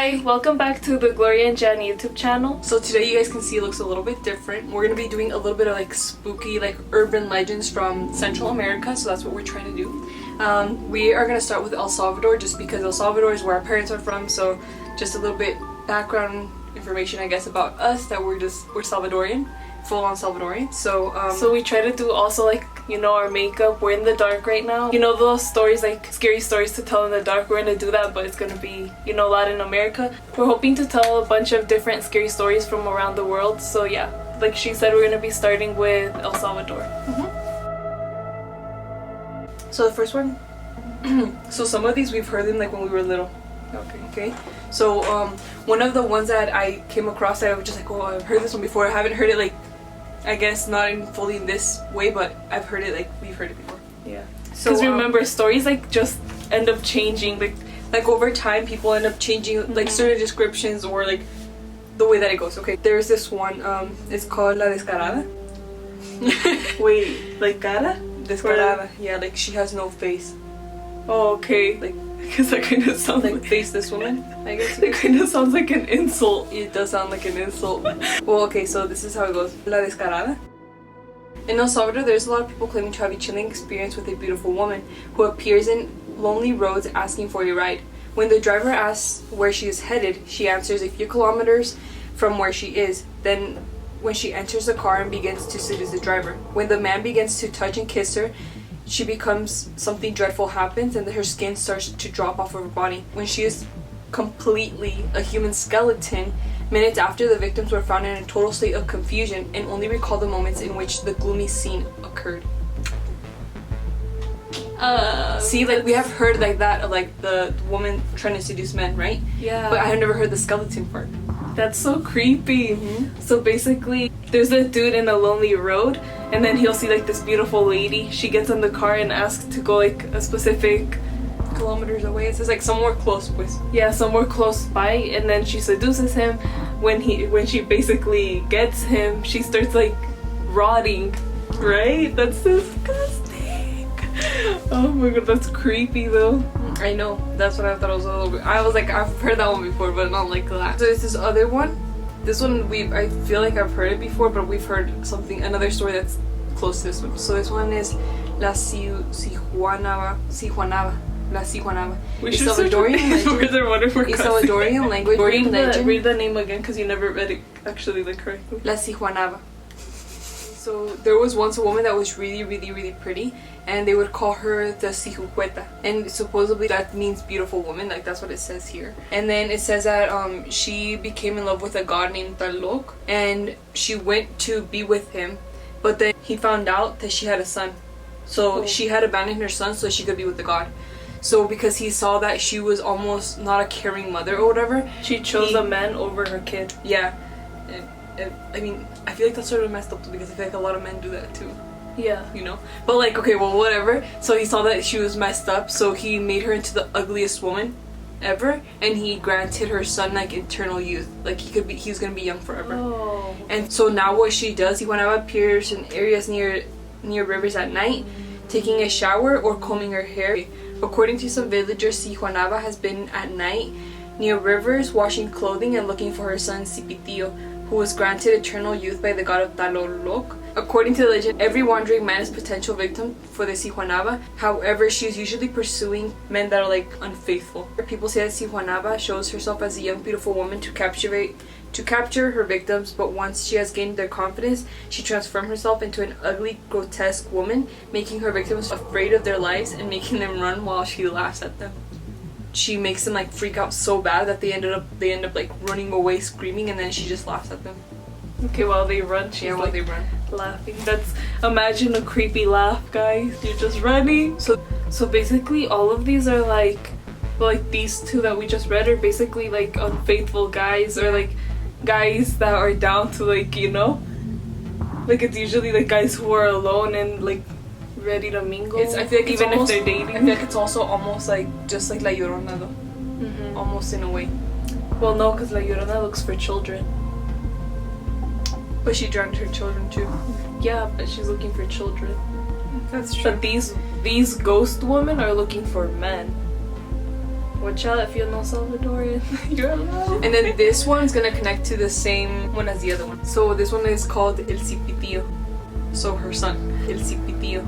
Hi, welcome back to the Gloria and Jan YouTube channel. So today you guys can see it looks a little bit different. We're gonna be doing a little bit of like spooky, like urban legends from Central America, so that's what we're trying to do. We are gonna start with El Salvador just because El Salvador is where our parents are from, so just a little bit background information I guess about us, that we're Salvadorian, full-on Salvadorian. So we try to do also like, you know, our makeup. We're in the dark right now. You know those stories, like scary stories to tell in the dark? We're gonna do that, but it's gonna be, you know, Latin America. We're hoping to tell a bunch of different scary stories from around the world. So yeah, like she said, we're gonna be starting with El Salvador. So the first one, so some of these we've heard them like when we were little. Okay. So one of the ones that I came across that I was just like, oh, I've heard this one before. I haven't heard it like, I guess not in fully in this way, but I've heard it like we've heard it before. Yeah. So because remember, stories like just end up changing. Like over time, people end up changing like certain descriptions or like the way that it goes. Okay. There's this one. It's called La Descarada. Wait, like cara? Descarada. Yeah, like she has no face. Oh, okay. Like, because that kind of sounds like faceless woman, I guess. It kind of sounds like an insult. It does sound like an insult. Well, okay, so this is how it goes. La Descarada. In El Salvador, there's a lot of people claiming to have a chilling experience with a beautiful woman who appears in lonely roads asking for a ride. When the driver asks where she is headed, she answers a few kilometers from where she is. Then when she enters the car and begins to seduce the driver. When the man begins to touch and kiss her, she becomes, something dreadful happens and her skin starts to drop off of her body. When she is completely a human skeleton, minutes after the victims were found in a total state of confusion and only recall the moments in which the gloomy scene occurred. See, like we have heard like that of like the woman trying to seduce men, right? Yeah. But I have never heard the skeleton part. That's so creepy. So basically, there's a dude in a lonely road, and then he'll see like this beautiful lady. She gets in the car and asks to go like a specific kilometers away. It says like somewhere close, pues. Yeah, somewhere close by, and then she seduces him. When she basically gets him, she starts like rotting. Right? That's disgusting. Oh my god, that's creepy though. I know. That's what I thought it was a little bit. I was like, I've heard that one before, but not like that. So there's this other one. This one I feel like I've heard it before, but we've heard another story that's close to this one. So this one is La Siguanaba. La Siguanaba. We should Salvadorian language. Read the name again, because you never read it actually like correctly. La Siguanaba. So there was once a woman that was really, really, really pretty, and they would call her the Sijuqueta, and supposedly that means beautiful woman, like that's what it says here. And then it says that she became in love with a god named Talok, and she went to be with him, but then he found out that she had a son, so she had abandoned her son so she could be with the god. So because he saw that she was almost not a caring mother or whatever, she chose a man over her kid. Yeah. And I mean, I feel like that's sort of messed up too, because I feel like a lot of men do that too. Yeah. You know? But like, okay, well, whatever. So he saw that she was messed up, so he made her into the ugliest woman ever, and he granted her son like eternal youth. Like he was gonna be young forever. Oh. And so now what she does, Siguanaba appears in areas near rivers at night, taking a shower or combing her hair. According to some villagers, Siguanaba has been at night near rivers, washing clothing and looking for her son Cipotio, who was granted eternal youth by the god of Taloloc. According to the legend, every wandering man is potential victim for the Siguanaba. However, she is usually pursuing men that are like unfaithful. People say that Siguanaba shows herself as a young, beautiful woman to capture her victims, but once she has gained their confidence, she transforms herself into an ugly, grotesque woman, making her victims afraid of their lives and making them run while she laughs at them. She makes them like freak out so bad that they end up like running away screaming, and then she just laughs at them. Okay, while they run, she's while they run laughing. Imagine a creepy laugh, guys. You're just running. So basically all of these are like these two that we just read are basically like unfaithful guys, or like guys that are down to like, you know, like it's usually like guys who are alone and like ready to mingle. I feel like even if they're dating. I feel like it's also almost like just like La Llorona though. Almost in a way. Well, no, because La Llorona looks for children. But she drowned her children too. Yeah, but she's looking for children. That's true. But these ghost women are looking for men. Watch out if you're not Salvadorian. You're alone. And then this one's gonna connect to the same one as the other one. So this one is called El Cipotio. So her son, El Cipotio.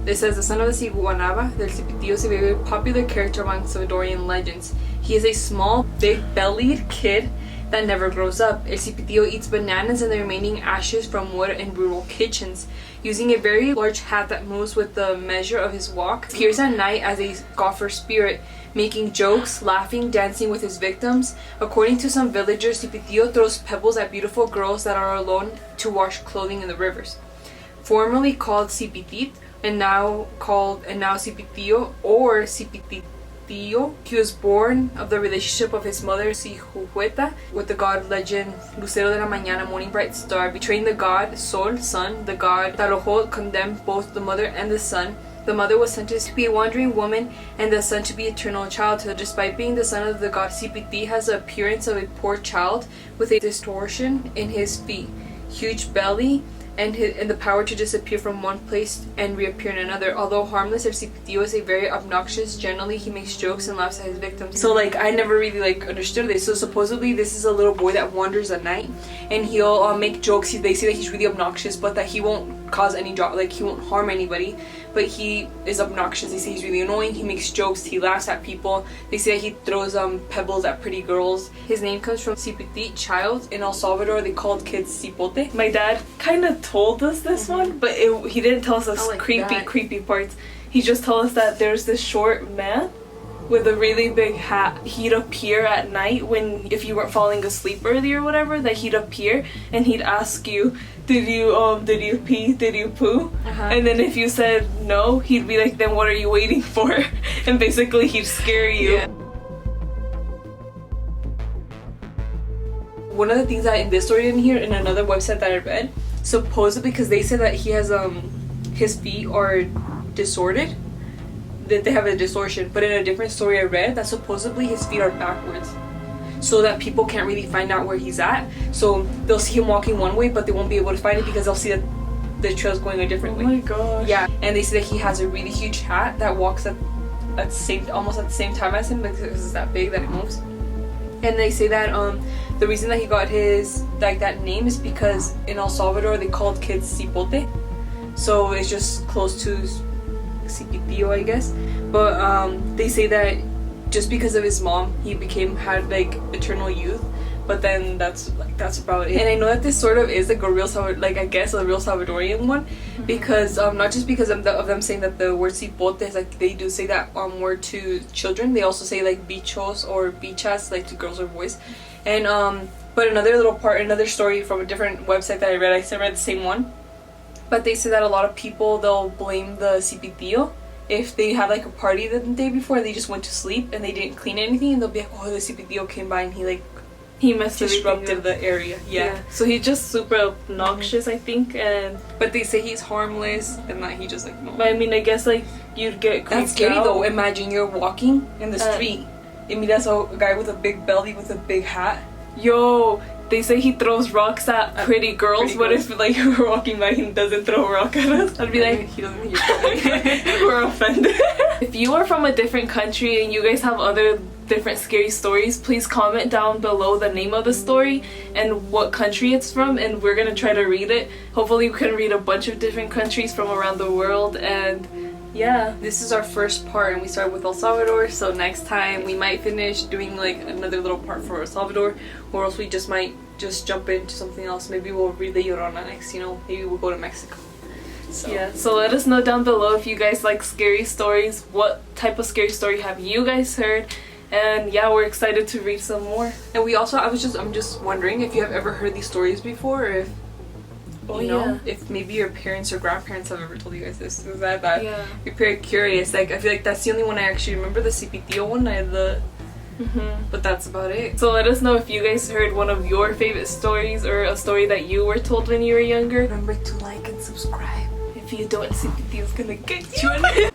It says the son of the Siguanaba, the El Cipotio is a very popular character among Salvadorian legends. He is a small, big-bellied kid that never grows up. El Cipotio eats bananas and the remaining ashes from wood in rural kitchens. Using a very large hat that moves with the measure of his walk, he appears at night as a scoffer spirit, making jokes, laughing, dancing with his victims. According to some villagers, Cipotio throws pebbles at beautiful girls that are alone to wash clothing in the rivers. Formerly called Cipitit and now Cipotio or Cipititio, he was born of the relationship of his mother Cijujueta with the god legend Lucero de la Mañana, morning bright star. Betraying the god Sol, sun, the god Tarojo condemned both the mother and the son. The mother was sentenced to be a wandering woman and the son to be eternal childhood. Despite being the son of the god, Cipiti has the appearance of a poor child with a distortion in his feet, huge belly, and the power to disappear from one place and reappear in another. Although harmless, El Cipotio is a very obnoxious. Generally, he makes jokes and laughs at his victims. So like, I never really understood this. So supposedly this is a little boy that wanders at night and he'll make jokes. They say that he's really obnoxious, but that he won't cause any he won't harm anybody, but he is obnoxious. They say he's really annoying. He makes jokes, he laughs at people. They say that he throws pebbles at pretty girls. His name comes from Cipitit, child. In El Salvador they called kids Cipote. My dad kind of told us this one, but he didn't tell us the creepy parts. He just told us that there's this short man with a really big hat. He'd appear at night if you weren't falling asleep early or whatever, that he'd appear and he'd ask you, did you pee, did you poo? And then if you said no, he'd be like, then what are you waiting for? And basically he'd scare you. Yeah. One of the things that in this story in here, in another website that I read, supposedly because they said that he has his feet are disordered, that they have a distortion, but in a different story I read that supposedly his feet are backwards, so that people can't really find out where he's at. So they'll see him walking one way, but they won't be able to find it because they'll see that the trail's going a different way. Oh my gosh. Yeah, and they say that he has a really huge hat that walks almost at the same time as him because it's that big that it moves. And they say that the reason that he got his that name is because in El Salvador they called kids Cipote, so it's just close to Cipitio, I guess. But they say that just because of his mom, he had eternal youth. But then that's about it. And I know that this sort of is a real I guess a real Salvadorian one, because not just because of them saying that the word cipote is they do say that word to children. They also say bichos or bichas to girls or boys. And but another story from a different website that I read. I read the same one, but they say that a lot of people, they'll blame the Cipitio if they had a party the day before and they just went to sleep and they didn't clean anything, and they'll be like, oh, the Cipitio came by and he disrupted the area. Yeah. So he's just super obnoxious, I think, but they say he's harmless and that he just no. But I mean, I guess you'd get creeped That's scary out. though. Imagine you're walking in the street and miras a guy with a big belly with a big hat. Yo, they say he throws rocks at pretty girls. What if we're walking by and doesn't throw a rock at us? I'd be like, he doesn't hear. we're offended. If you are from a different country and you guys have other different scary stories, please comment down below the name of the story and what country it's from, and we're gonna try to read it. Hopefully we can read a bunch of different countries from around the world. And yeah, this is our first part and we started with El Salvador, so next time we might finish doing another little part for El Salvador, or else we might just jump into something else. Maybe we'll read the Llorona next, maybe we'll go to Mexico. So. Yeah, so let us know down below if you guys like scary stories. What type of scary story have you guys heard? And yeah, we're excited to read some more. And we also, I'm just wondering if you have ever heard these stories before, or if if maybe your parents or grandparents have ever told you guys this. Yeah. We're very curious. I feel like that's the only one I actually remember, the Cipitio one. But that's about it. So let us know if you guys heard one of your favorite stories or a story that you were told when you were younger. Remember to like and subscribe. If you don't, Cipitio's gonna get you.